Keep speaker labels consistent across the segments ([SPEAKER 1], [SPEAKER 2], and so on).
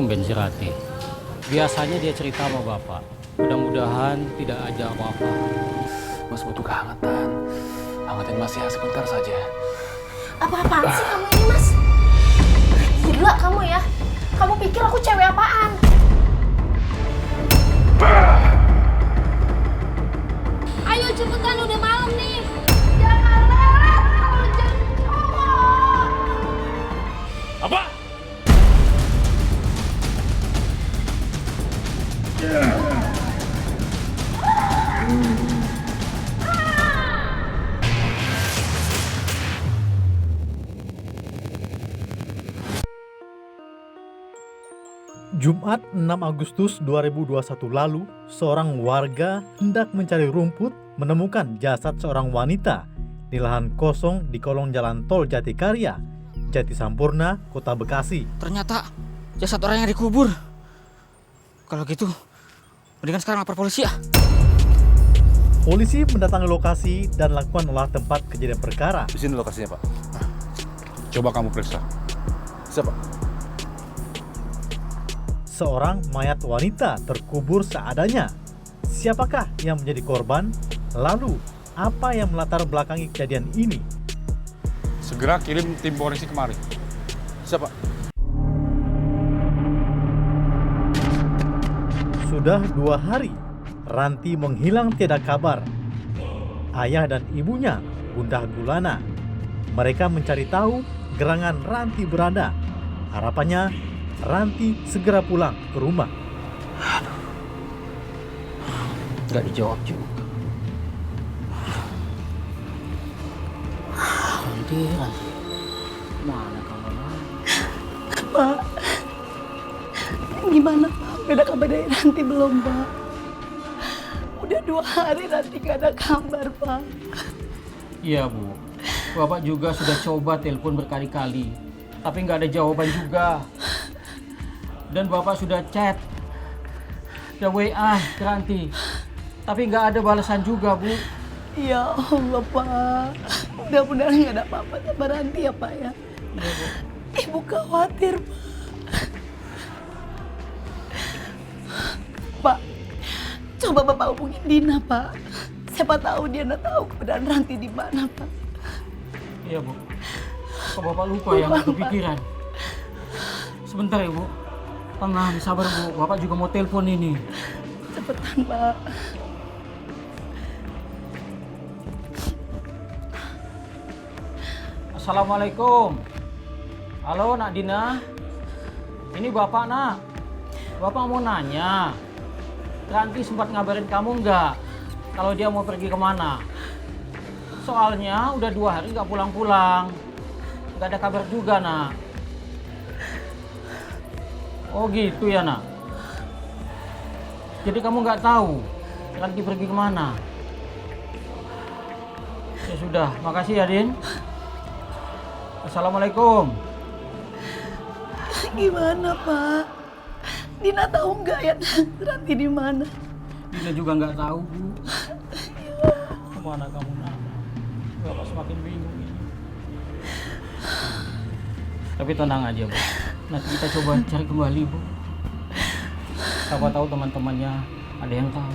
[SPEAKER 1] Tumben si Rati. Biasanya dia cerita sama Bapak. Mudah-mudahan tidak ada apa-apa.
[SPEAKER 2] Mas butuh kehangatan. Hangatin Mas ya sebentar saja.
[SPEAKER 3] Apa-apaan sih kamu ini, Mas? Gila kamu ya. Kamu pikir aku cewek apaan? Ayo cepetan, udah malam nih. Jangan lewat kalau jadi cowok.
[SPEAKER 2] Apa?
[SPEAKER 4] Jumat 6 Agustus 2021 lalu, seorang warga hendak mencari rumput menemukan jasad seorang wanita di lahan kosong di kolong jalan tol Jatikarya, Jati Sampurna, Kota Bekasi.
[SPEAKER 5] Ternyata jasad orang yang dikubur. Kalau gitu, mendingan sekarang lapor polisi ya.
[SPEAKER 4] Polisi mendatangi lokasi dan lakukan olah tempat kejadian perkara.
[SPEAKER 6] Di sini lokasinya, Pak.
[SPEAKER 7] Coba kamu periksa.
[SPEAKER 6] Siapa?
[SPEAKER 4] Seorang mayat wanita terkubur seadanya. Siapakah yang menjadi korban? Lalu, apa yang melatar belakangi kejadian ini?
[SPEAKER 7] Segera kirim tim polisi kemari.
[SPEAKER 6] Siapa?
[SPEAKER 4] Sudah 2 hari, Ranti menghilang tiada kabar. Ayah dan ibunya gundah gulana. Mereka mencari tahu gerangan Ranti berada. Harapannya, Ranti segera pulang ke rumah.
[SPEAKER 5] Gak dijawab juga. Ranti. Mana kamu?
[SPEAKER 8] Pak, gimana Pak? Udah ada kabar dari Ranti belum Pak? Udah 2 hari Ranti gak ada kabar Pak.
[SPEAKER 1] Iya Bu, Bapak juga sudah coba telepon berkali-kali, tapi nggak ada jawaban juga. Dan Bapak sudah chat, udah WA ke Ranti, tapi nggak ada balasan juga Bu.
[SPEAKER 8] Ya Allah Pak, mudah-mudahan gak ada apa-apa sama Ranti ya Pak ya. Ibu khawatir Pak. Pak, coba Bapak hubungin Dina Pak. Siapa tahu dia nak tahu keberadaan Ranti di mana Pak.
[SPEAKER 1] Iya Bu, kok Bapak lupa ya, nggak kepikiran. Sebentar ya Bu, tenang, sabar Bu, Bapak juga mau telepon ini.
[SPEAKER 8] Cepetan Pak.
[SPEAKER 1] Assalamualaikum. Halo Nak Dina, ini Bapak Nak. Bapak mau nanya, Ranti sempat ngabarin kamu nggak kalau dia mau pergi kemana? Soalnya udah 2 hari nggak pulang-pulang, nggak ada kabar juga Nak. Oh gitu ya Nak. Jadi kamu nggak tahu Ranti pergi kemana? Ya sudah, makasih ya Din. Assalamualaikum.
[SPEAKER 8] Gimana Pak? Dina tahu nggak ya Ranti di mana?
[SPEAKER 1] Dina juga nggak tahu Bu. Kemana kamu Nak? Bapak semakin bingung ini. Tapi tenang aja Bu. Nanti kita coba cari kembali Bu. Siapa tahu teman-temannya ada yang tahu.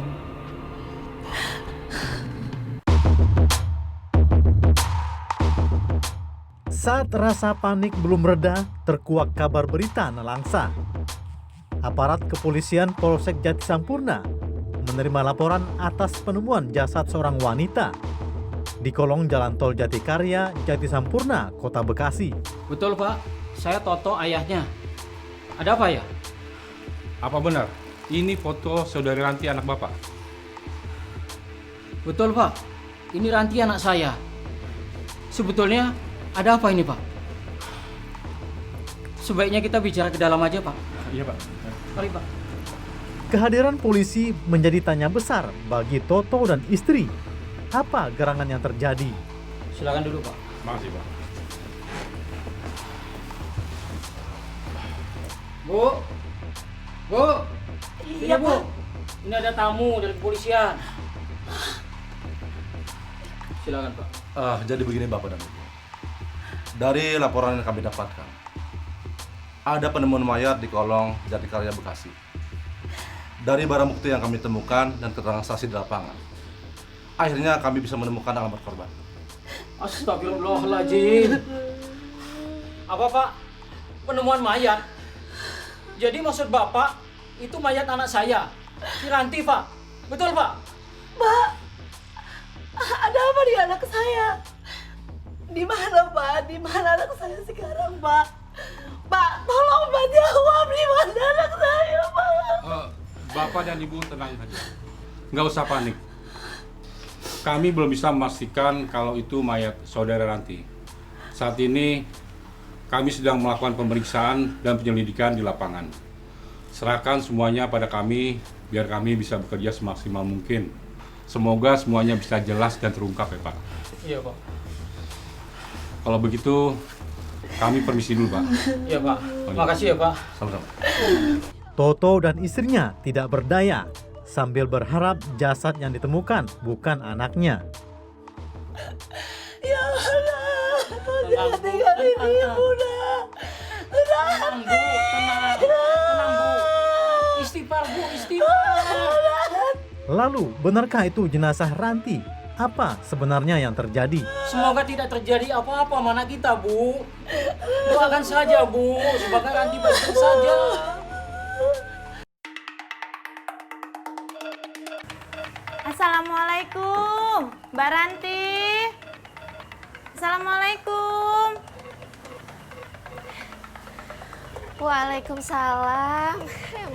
[SPEAKER 4] Saat rasa panik belum reda, terkuak kabar berita nelangsa. Aparat kepolisian Polsek Jati Sampurna menerima laporan atas penemuan jasad seorang wanita di kolong jalan tol Jatikarya, Jati Sampurna, Kota Bekasi.
[SPEAKER 1] Betul Pak, saya Toto ayahnya. Ada apa ya?
[SPEAKER 7] Apa benar? Ini foto saudari Ranti anak Bapak.
[SPEAKER 1] Betul Pak, ini Ranti anak saya. Sebetulnya ada apa ini Pak? Sebaiknya kita bicara ke dalam aja Pak.
[SPEAKER 7] Iya Pak.
[SPEAKER 1] Mari Pak.
[SPEAKER 4] Kehadiran polisi menjadi tanya besar bagi Toto dan istri. Apa gerangan yang terjadi?
[SPEAKER 1] Silakan dulu Pak.
[SPEAKER 7] Makasih Pak.
[SPEAKER 1] Bu, Bu, iya Bu. Ini ada tamu dari kepolisian. Silakan Pak.
[SPEAKER 6] Jadi begini Bapak dan Ibu. Dari laporan yang kami dapatkan, ada penemuan mayat di kolong Jatikarya Bekasi. Dari barang bukti yang kami temukan dan keterangan saksi di lapangan, akhirnya kami bisa menemukan alamat korban.
[SPEAKER 1] Astagfirullahaladzim. Apa Pak? Penemuan mayat? Jadi maksud Bapak itu mayat anak saya, si Ranti Pak? Betul Pak?
[SPEAKER 8] Mbak, ada apa di anak saya? Di mana Pak? Di mana anak saya sekarang Pak? Pak, tolong Pak jawab di mana anak saya Pak?
[SPEAKER 7] Bapak dan Ibu tenang saja. Nggak usah panik. Kami belum bisa memastikan kalau itu mayat saudara Ranti. Saat ini kami sedang melakukan pemeriksaan dan penyelidikan di lapangan. Serahkan semuanya pada kami biar kami bisa bekerja semaksimal mungkin. Semoga semuanya bisa jelas dan terungkap ya Pak.
[SPEAKER 1] Iya Pak.
[SPEAKER 7] Kalau begitu kami permisi dulu Pak.
[SPEAKER 1] Iya Pak. Makasih ya Pak.
[SPEAKER 6] Sama-sama.
[SPEAKER 4] Toto dan istrinya tidak berdaya sambil berharap jasad yang ditemukan bukan anaknya.
[SPEAKER 8] Ya Allah, jangan tinggalin ibu dah.
[SPEAKER 1] Tenang Bu, tenang. Tenang Bu. Istighfar Bu, istighfar.
[SPEAKER 4] Lalu, benarkah itu jenazah Ranti? Apa sebenarnya yang terjadi?
[SPEAKER 1] Semoga tidak terjadi apa-apa sama anak kita Bu. Doakan saja Bu, semoga Ranti baik-baik saja.
[SPEAKER 9] Assalamualaikum, Mbak Ranti. Assalamualaikum.
[SPEAKER 3] Waalaikumsalam.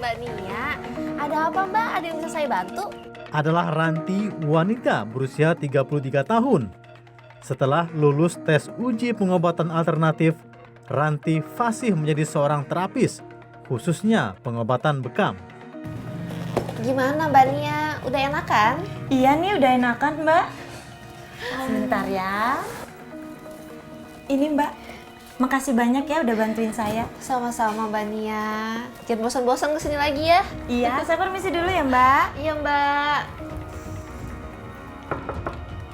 [SPEAKER 3] Mbak Nia, ada apa Mbak? Ada yang bisa saya bantu?
[SPEAKER 4] Adalah Ranti, wanita berusia 33 tahun. Setelah lulus tes uji pengobatan alternatif, Ranti fasih menjadi seorang terapis, khususnya pengobatan bekam.
[SPEAKER 3] Gimana Mbak Nia? Udah enakan?
[SPEAKER 9] Iya nih udah enakan Mbak. Sebentar ya. Ini Mbak, makasih banyak ya udah bantuin saya.
[SPEAKER 3] Sama-sama Mbak Nia. Jangan bosan-bosan kesini lagi ya.
[SPEAKER 9] Iya, saya permisi dulu ya Mbak.
[SPEAKER 3] Iya Mbak.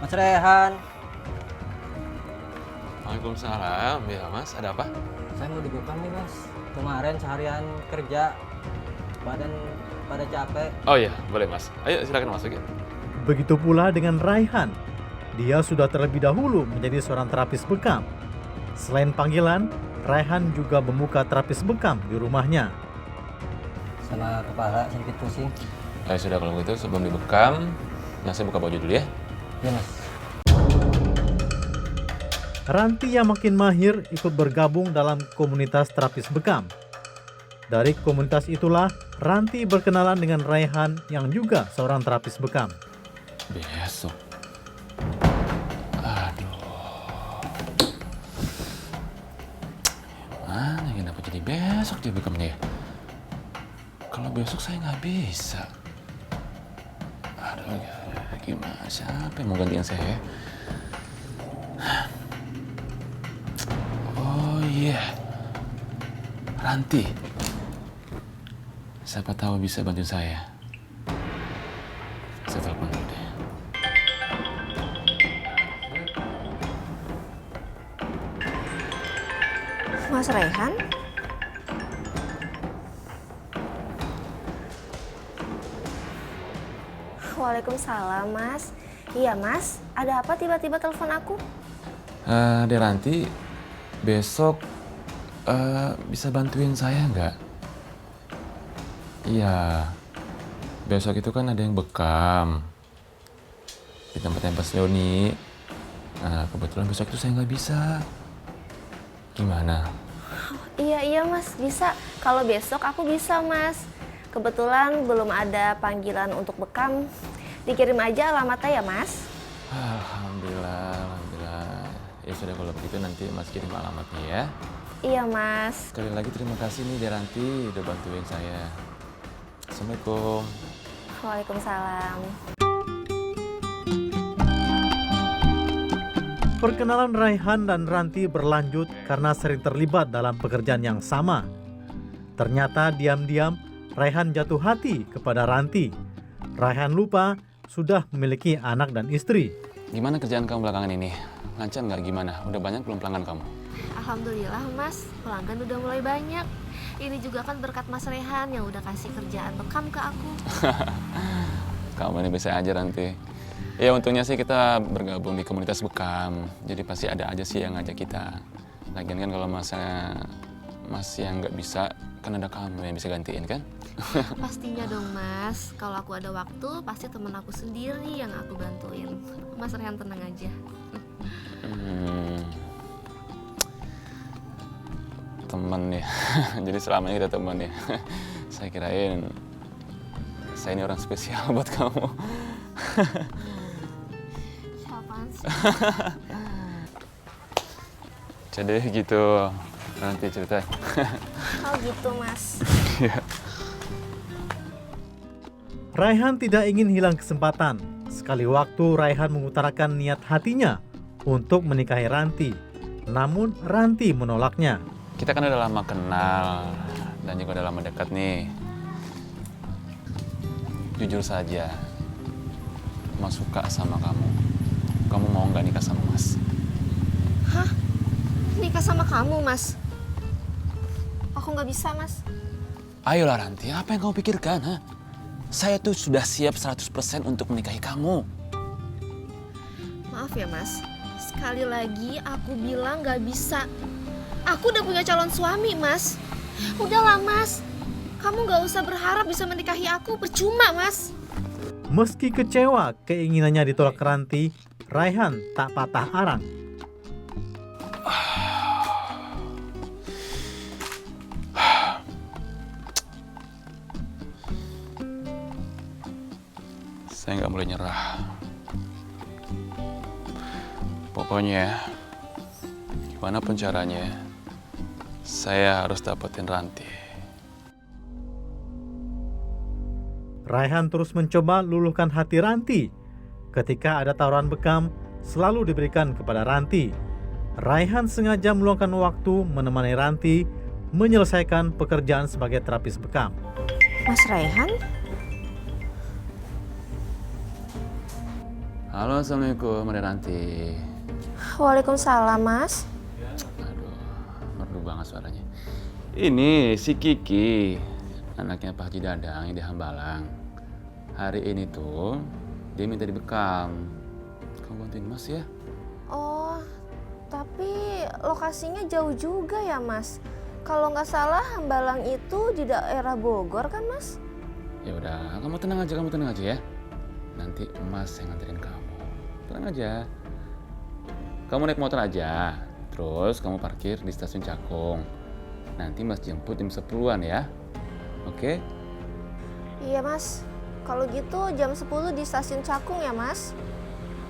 [SPEAKER 5] Mas Rehan,
[SPEAKER 2] Waalaikumsalam. Ya Mas, ada apa?
[SPEAKER 5] saya mau dibekam nih Mas. Kemarin seharian kerja, badan pada capek.
[SPEAKER 2] Oh iya, boleh Mas. Ayo silakan masuk ya.
[SPEAKER 4] Begitu pula dengan Raihan. Dia sudah terlebih dahulu menjadi seorang terapis bekam. Selain panggilan, Raihan juga membuka terapis bekam di rumahnya.
[SPEAKER 5] Sama kepala sedikit pusing.
[SPEAKER 2] Sudah kalau begitu sebelum dibekam, nah saya buka baju dulu ya.
[SPEAKER 5] Iya Mas.
[SPEAKER 4] Ranti yang makin mahir ikut bergabung dalam komunitas terapis bekam. Dari komunitas itulah Ranti berkenalan dengan Raihan yang juga seorang terapis bekam.
[SPEAKER 2] Besok. Aduh. Mana yang dapat jadi besok dia bekamnya ya? Kalau besok saya nggak bisa. Aduh, gimana? Siapa yang mau gantian saya ya? Oh iya. Ranti. Siapa tahu bisa bantu saya. Saya telepon dulu deh.
[SPEAKER 3] Mas Rehan? Waalaikumsalam Mas. Iya Mas, ada apa tiba-tiba telepon aku?
[SPEAKER 2] Ranti, besok bisa bantuin saya nggak? Iya, besok itu kan ada yang bekam di tempatnya Mas Leoni. Nah, kebetulan besok itu saya nggak bisa. Gimana?
[SPEAKER 3] Iya Mas, bisa. Kalau besok aku bisa Mas. Kebetulan belum ada panggilan untuk bekam. Dikirim aja alamatnya ya Mas.
[SPEAKER 2] Alhamdulillah. Ya sudah kalau begitu nanti Mas kirim alamatnya ya.
[SPEAKER 3] Iya Mas.
[SPEAKER 2] Sekali lagi terima kasih nih Ranti udah bantuin saya. Assalamualaikum.
[SPEAKER 3] Waalaikumsalam.
[SPEAKER 4] Perkenalan Raihan dan Ranti berlanjut karena sering terlibat dalam pekerjaan yang sama. Ternyata diam-diam Raihan jatuh hati kepada Ranti. Raihan lupa sudah memiliki anak dan istri.
[SPEAKER 2] Gimana kerjaan kamu belakangan ini? Lancar nggak gimana? Udah banyak belum pelanggan kamu?
[SPEAKER 3] Alhamdulillah Mas, pelanggan udah mulai banyak. Ini juga kan berkat Mas Rehan yang udah kasih kerjaan bekam ke aku.
[SPEAKER 2] Kamu ini bisa aja nanti. Ya untungnya sih kita bergabung di komunitas bekam. Jadi pasti ada aja sih yang ngajak kita. Lagian kan kalau Mas yang nggak bisa, kan ada kamu yang bisa gantiin kan?
[SPEAKER 3] Pastinya dong Mas, kalau aku ada waktu pasti temen aku sendiri yang aku bantuin. Mas Rehan tenang aja.
[SPEAKER 2] Temen ya. Jadi selama ini kita temen ya. Saya kirain saya ini orang spesial buat kamu.
[SPEAKER 3] Siapaan sih?
[SPEAKER 2] Jadi gitu, nanti cerita.
[SPEAKER 3] Oh gitu Mas.
[SPEAKER 4] Raihan tidak ingin hilang kesempatan. Sekali waktu Raihan mengutarakan niat hatinya untuk menikahi Ranti. Namun Ranti menolaknya.
[SPEAKER 2] Kita kan udah lama kenal dan juga udah lama dekat nih. Jujur saja, Mas suka sama kamu. Kamu mau nggak nikah sama Mas?
[SPEAKER 3] Hah? Nikah sama kamu Mas? Aku nggak bisa Mas.
[SPEAKER 2] Ayolah Ranti, apa yang kamu pikirkan? Ha? Saya tuh sudah siap 100% untuk menikahi kamu.
[SPEAKER 3] Maaf ya Mas, sekali lagi aku bilang nggak bisa. Aku udah punya calon suami Mas. Udahlah Mas, kamu nggak usah berharap bisa menikahi aku, percuma Mas.
[SPEAKER 4] Meski kecewa keinginannya ditolak Ranti, Raihan tak patah arang.
[SPEAKER 2] Saya nggak boleh nyerah. Pokoknya, gimana pun caranya, saya harus dapetin Ranti.
[SPEAKER 4] Raihan terus mencoba luluhkan hati Ranti. Ketika ada tawaran bekam, selalu diberikan kepada Ranti. Raihan sengaja meluangkan waktu menemani Ranti menyelesaikan pekerjaan sebagai terapis bekam.
[SPEAKER 3] Mas Raihan?
[SPEAKER 2] Halo, Assalamualaikum, Mbak Ranti.
[SPEAKER 3] Waalaikumsalam Mas.
[SPEAKER 2] Aduh, merdu banget suaranya. Ini si Kiki, anaknya Pak Haji Dadang yang di Hambalang. Hari ini tuh dia minta dibekam. Kamu bantuin Mas ya?
[SPEAKER 3] Oh, tapi lokasinya jauh juga ya Mas. Kalau nggak salah Hambalang itu di daerah Bogor kan Mas?
[SPEAKER 2] Ya udah, kamu tenang aja ya. Nanti Mas yang nganterin kamu. Tenang aja. Kamu naik motor aja, terus kamu parkir di stasiun Cakung. Nanti Mas jemput jam 10-an ya. Oke?
[SPEAKER 3] Iya Mas. Kalau gitu jam 10 di stasiun Cakung ya Mas.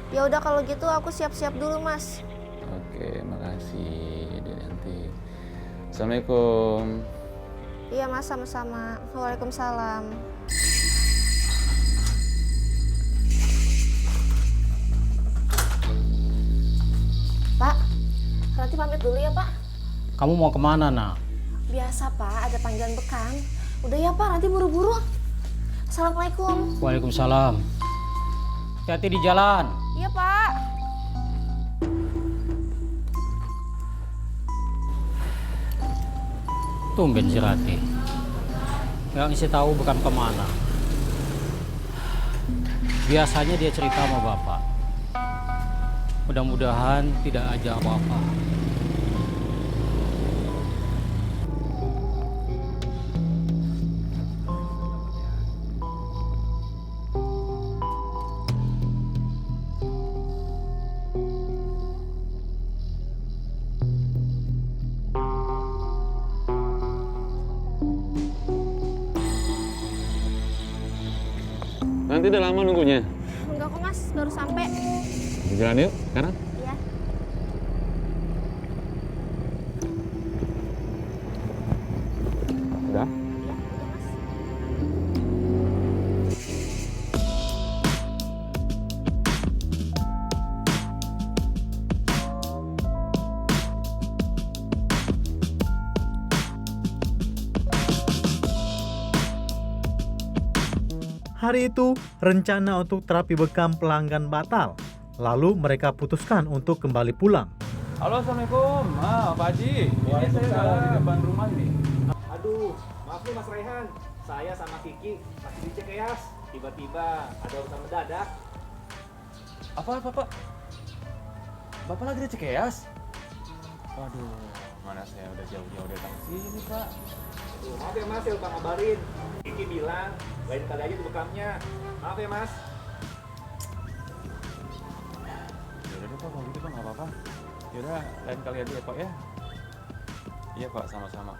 [SPEAKER 3] Ya udah kalau gitu aku siap-siap dulu Mas.
[SPEAKER 2] Oke, makasih Denti. Assalamualaikum.
[SPEAKER 3] Iya Mas, sama-sama. Waalaikumsalam. Pak, Ranti pamit dulu ya Pak.
[SPEAKER 1] Kamu mau kemana, Nak?
[SPEAKER 3] Biasa Pak, ada panggilan bekam. Udah ya Pak, Ranti buru-buru. Assalamualaikum.
[SPEAKER 1] Waalaikumsalam. Hati-hati di jalan.
[SPEAKER 3] Iya Pak.
[SPEAKER 1] Tumben si Rati. Nggak ngasih tahu bekam kemana. Biasanya dia cerita sama bapak. Mudah-mudahan tidak ada apa-apa.
[SPEAKER 2] Nanti udah lama nunggunya.
[SPEAKER 3] Enggak kok Mas, baru sampai.
[SPEAKER 2] Jalan yuk, sekarang.
[SPEAKER 3] Iya.
[SPEAKER 2] Udah?
[SPEAKER 3] Iya, udah Mas.
[SPEAKER 4] Hari itu, rencana untuk terapi bekam pelanggan batal. Lalu mereka putuskan untuk kembali pulang.
[SPEAKER 2] Halo, Assalamualaikum. Pak Haji. Ini saya ke depan rumah ini.
[SPEAKER 10] Aduh, Aduh, maaf nih Mas Raihan. Saya sama Kiki masih di Cikeas. Tiba-tiba ada urusan mendadak.
[SPEAKER 2] Apa, Pak? Bapak lagi di Cikeas? Waduh, mana saya udah jauh-jauh datang sini, Pak.
[SPEAKER 10] Tuh, maaf ya Mas, saya lupa ngabarin. Kiki bilang, lain kali aja bekamnya. Maaf ya Mas.
[SPEAKER 2] Yaudah deh Pak, kalau gitu Pak nggak apa-apa. Yaudah, lain kali aja ya Pak ya. Iya Pak, sama-sama.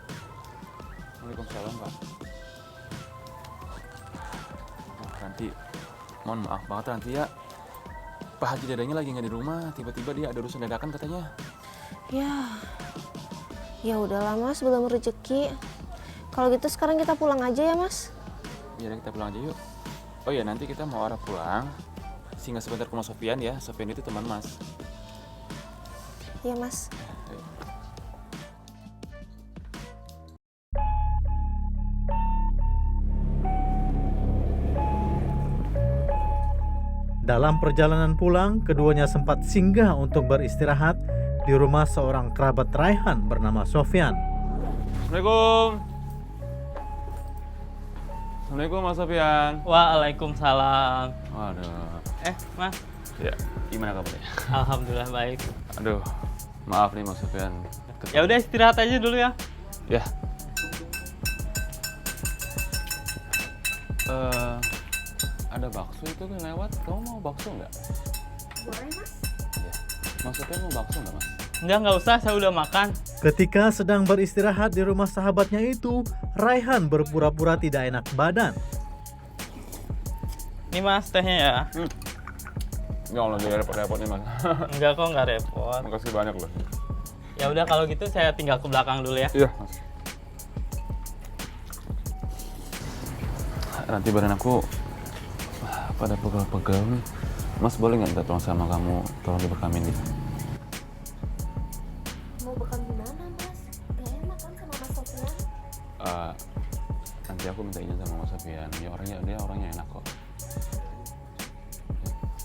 [SPEAKER 2] Waalaikumsalam Pak. Wah, Ranti, mohon maaf banget Ranti ya. Pak Haji Dadanya lagi nggak di rumah, tiba-tiba dia ada urusan dadakan katanya.
[SPEAKER 3] Ya udahlah Mas, belum rezeki. Kalau gitu sekarang kita pulang aja ya Mas.
[SPEAKER 2] Iya, kita pulang aja yuk. Oh iya, nanti kita mau arah pulang. Singgah sebentar ke rumah Sofian ya. Sofian itu teman Mas.
[SPEAKER 3] Iya Mas.
[SPEAKER 4] Dalam perjalanan pulang, keduanya sempat singgah untuk beristirahat di rumah seorang kerabat Raihan bernama Sofian.
[SPEAKER 2] Assalamualaikum. Assalamualaikum Mas Sofian.
[SPEAKER 11] Waalaikumsalam.
[SPEAKER 2] Waduh.
[SPEAKER 11] Mas.
[SPEAKER 2] Ya, gimana kabarnya?
[SPEAKER 11] Alhamdulillah baik.
[SPEAKER 2] Aduh, maaf nih Mas Sofian.
[SPEAKER 11] Ya udah istirahat aja dulu ya.
[SPEAKER 2] Ya. Ada bakso itu kan lewat. Kamu mau bakso nggak?
[SPEAKER 3] Boleh Mas.
[SPEAKER 2] Iya. Mas Sofian mau bakso nggak Mas?
[SPEAKER 11] Nggak usah, saya udah makan.
[SPEAKER 4] Ketika sedang beristirahat di rumah sahabatnya itu, Raihan berpura-pura tidak enak badan.
[SPEAKER 11] Ini Mas tehnya ya.
[SPEAKER 2] Ya Allah, jadi repot-repot nih Mas.
[SPEAKER 11] Enggak kok, nggak repot.
[SPEAKER 2] Makasih banyak loh.
[SPEAKER 11] Ya udah kalau gitu saya tinggal ke belakang dulu ya.
[SPEAKER 2] Iya Mas. Nanti badan aku pada pegal-pegal nih. Mas boleh nggak minta tolong sama kamu, tolong dibekamin gitu?
[SPEAKER 3] Mau bekam gimana Mas? Gak enak kan sama Mas Sofian?
[SPEAKER 2] Nanti aku minta izin sama Mas Sofian. Dia orangnya enak kok.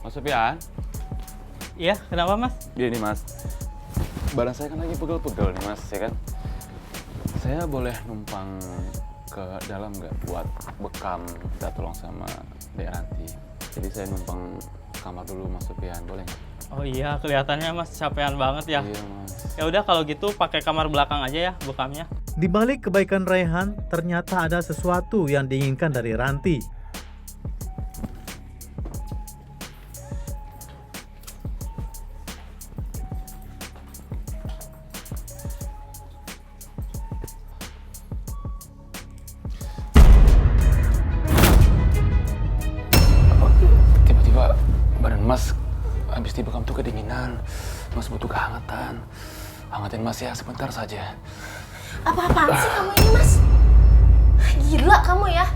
[SPEAKER 2] Mas Sofian?
[SPEAKER 11] Iya, kenapa Mas?
[SPEAKER 2] Gini Mas, badan saya kan lagi pegel-pegel nih Mas, ya kan? Saya boleh numpang ke dalam nggak buat bekam, minta tolong sama Dek Ranti. Jadi saya numpang kamar dulu Mas Sofian, boleh nggak?
[SPEAKER 11] Oh iya, kelihatannya Mas capean banget ya.
[SPEAKER 2] Iya Mas.
[SPEAKER 11] Ya udah kalau gitu pakai kamar belakang aja ya bekamnya.
[SPEAKER 4] Di balik kebaikan Raihan, ternyata ada sesuatu yang diinginkan dari Ranti.
[SPEAKER 2] Tiba-tiba badan Mas habis dibekam tuh kedinginan. Mas butuh kehangatan. Hangatin Mas ya sebentar saja.
[SPEAKER 3] Apa-apaan sih kamu ini Mas? Gila kamu ya.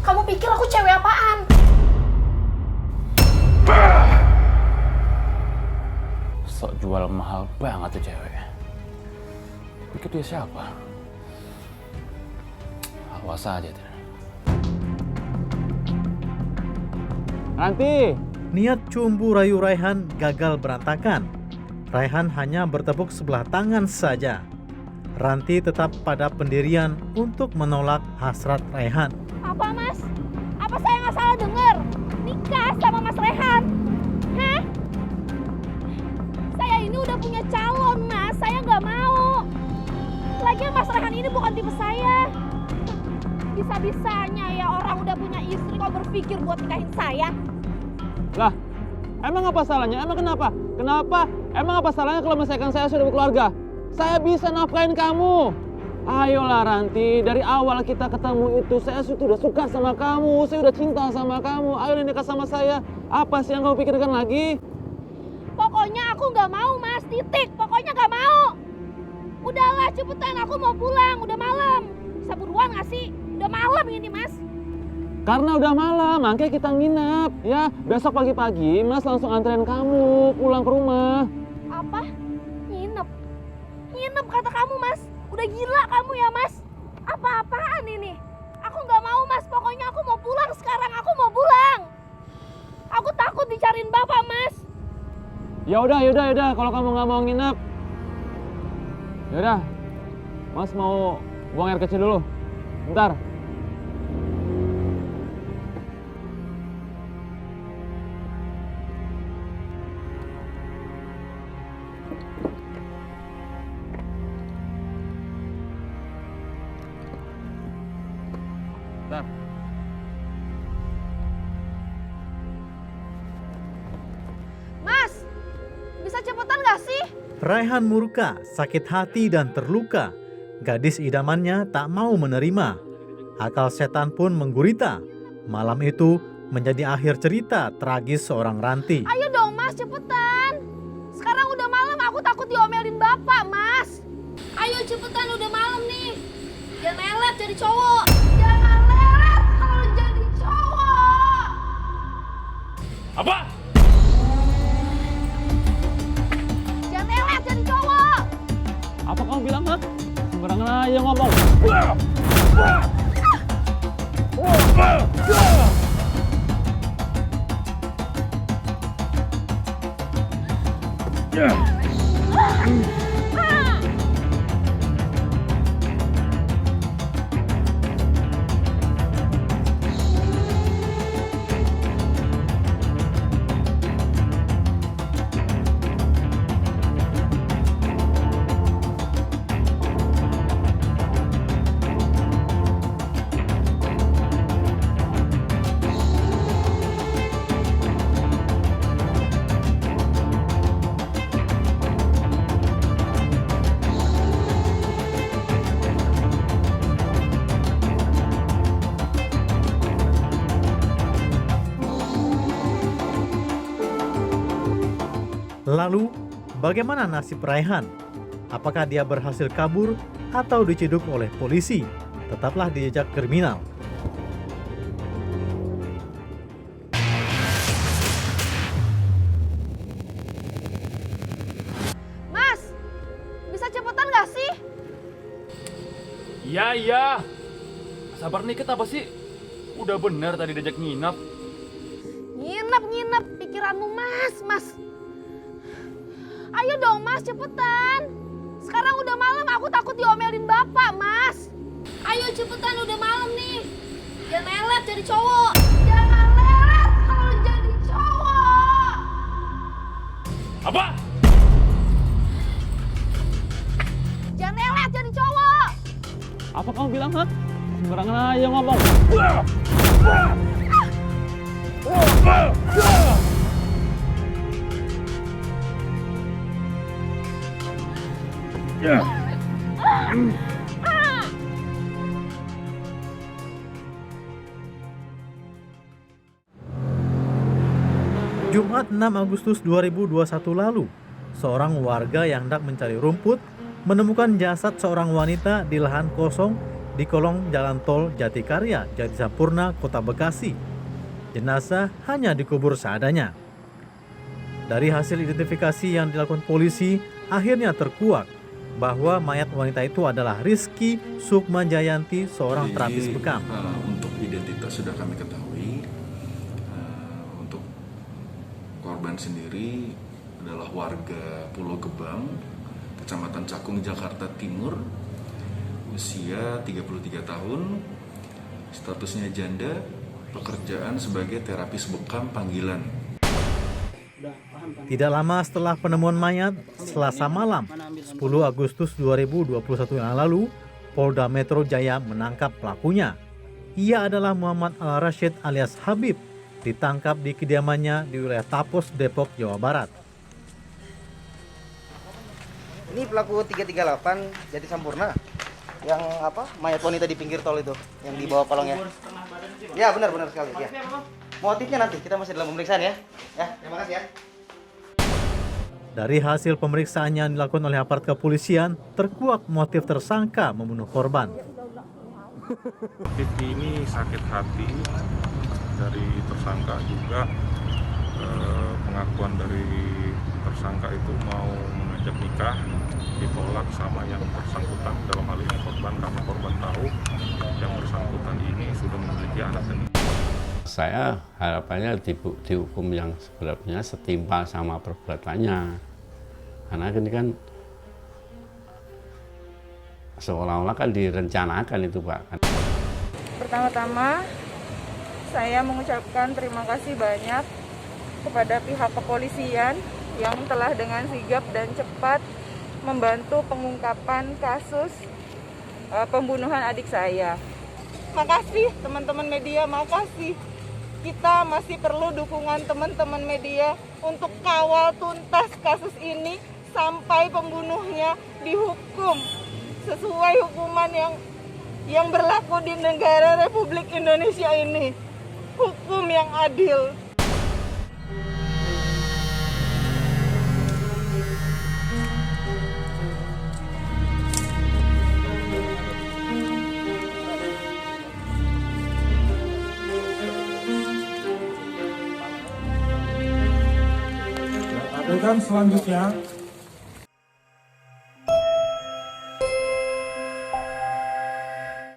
[SPEAKER 3] Kamu pikir aku cewek apaan?
[SPEAKER 2] Sok jual mahal banget tuh cewek. Pikir dia siapa? Awas aja tuh.
[SPEAKER 11] Ranti.
[SPEAKER 4] Niat cumbu rayu Raihan gagal berantakan. Raihan hanya bertepuk sebelah tangan saja. Ranti tetap pada pendirian untuk menolak hasrat Raihan.
[SPEAKER 3] Apa Mas? Apa saya nggak salah dengar? Nikah sama Mas Raihan? Hah? Saya ini udah punya calon Mas, saya nggak mau. Lagian Mas Raihan ini bukan tipe saya. Bisa-bisanya ya orang udah punya istri kok berpikir buat nikahin saya.
[SPEAKER 11] Lah, emang apa salahnya? Emang kenapa? Kenapa? Emang apa salahnya kalau misalkan saya sudah berkeluarga? Saya bisa nafkahin kamu. Ayolah Ranti, dari awal kita ketemu itu saya sudah suka sama kamu, saya udah cinta sama kamu. Ayo nikah sama saya. Apa sih yang kamu pikirkan lagi?
[SPEAKER 3] Pokoknya aku nggak mau Mas, titik. Pokoknya nggak mau. Udahlah cepetan, aku mau pulang, udah malam. Bisa buruan nggak sih? Udah malam ini Mas.
[SPEAKER 11] Karena udah malam, makanya kita nginap. Ya, besok pagi-pagi Mas langsung anterin kamu pulang ke rumah.
[SPEAKER 3] Apa? Nginep? Nginep kata kamu Mas? Udah gila kamu ya Mas? Apa-apaan ini? Aku nggak mau Mas, pokoknya aku mau pulang sekarang, aku mau pulang. Aku takut dicariin Bapak Mas.
[SPEAKER 11] Ya udah, kalau kamu nggak mau nginep. Ya udah, Mas mau buang air kecil dulu. Bentar. Bentar.
[SPEAKER 3] Mas, bisa cepetan gak sih?
[SPEAKER 4] Raihan murka, sakit hati dan terluka. Gadis idamannya tak mau menerima. Akal setan pun menggurita. Malam itu menjadi akhir cerita tragis seorang Ranti.
[SPEAKER 3] Ayo dong mas, cepetan. Sekarang udah malam, aku takut diomelin bapak mas. Ayo cepetan, udah malam nih. Jangan lelet jadi cowok. Jangan lelet kalau jadi cowok.
[SPEAKER 11] Apa?
[SPEAKER 3] Jangan lelet jadi cowok.
[SPEAKER 11] Apa kamu bilang, ha? Sembarangan aja ngomong.
[SPEAKER 4] Lalu, bagaimana nasib Raihan? Apakah dia berhasil kabur atau diciduk oleh polisi? Tetaplah di Jejak Kriminal.
[SPEAKER 3] Mas, bisa cepetan gak sih?
[SPEAKER 11] Iya. Sabar dikit apa sih? Udah bener tadi diajak nginap.
[SPEAKER 3] Nginep pikiranmu mas. Ayo dong mas, cepetan. Sekarang udah malam, aku takut diomelin bapak mas. Ayo cepetan, udah malam nih. Jangan lelet jadi cowok. Jangan lelet kalau jadi cowok.
[SPEAKER 11] Apa?
[SPEAKER 3] Jangan lelet jadi cowok.
[SPEAKER 11] Apa kamu bilang, ha? Sembarangan aja ngomong.
[SPEAKER 4] Jumat 6 Agustus 2021 lalu, seorang warga yang hendak mencari rumput menemukan jasad seorang wanita di lahan kosong di kolong jalan tol Jatikarya, Jatisampurna, Kota Bekasi. Jenazah hanya dikubur seadanya. Dari hasil identifikasi yang dilakukan polisi, akhirnya terkuak bahwa mayat wanita itu adalah Rizky Sukma Jayanti, seorang terapis bekam.
[SPEAKER 12] Untuk identitas sudah kami ketahui. Untuk korban sendiri adalah warga Pulau Gebang, Kecamatan Cakung, Jakarta Timur, usia 33 tahun, statusnya janda, pekerjaan sebagai terapis bekam panggilan.
[SPEAKER 4] Tidak lama setelah penemuan mayat, Selasa malam, 10 Agustus 2021 yang lalu, Polda Metro Jaya menangkap pelakunya. Ia adalah Muhammad Al-Rashid alias Habib, ditangkap di kediamannya di wilayah Tapos, Depok, Jawa Barat.
[SPEAKER 13] Ini pelaku 338 Jatisampurna, yang mayat wanita di pinggir tol itu, yang di bawah kolongnya. Ya benar sekali. Ya. Motifnya nanti kita masih dalam pemeriksaan ya. Ya, terima kasih ya.
[SPEAKER 4] Dari hasil pemeriksaan yang dilakukan oleh aparat kepolisian, terkuak motif tersangka membunuh korban.
[SPEAKER 14] Motif ini sakit hati dari tersangka juga, pengakuan dari tersangka itu mau mengajak nikah ditolak sama yang bersangkutan, dalam hal ini korban, karena korban tahu yang bersangkutan ini sudah memiliki anak dan
[SPEAKER 15] saya harapannya dihukum yang sebenarnya setimpal sama perbuatannya, karena ini kan seolah-olah kan direncanakan itu Pak.
[SPEAKER 16] Pertama-tama, saya mengucapkan terima kasih banyak kepada pihak kepolisian yang telah dengan sigap dan cepat membantu pengungkapan kasus pembunuhan adik saya. Makasih teman-teman media, makasih. Kita masih perlu dukungan teman-teman media untuk kawal tuntas kasus ini sampai pembunuhnya dihukum sesuai hukuman yang berlaku di negara Republik Indonesia ini. Hukum yang adil.
[SPEAKER 17] Adegan selanjutnya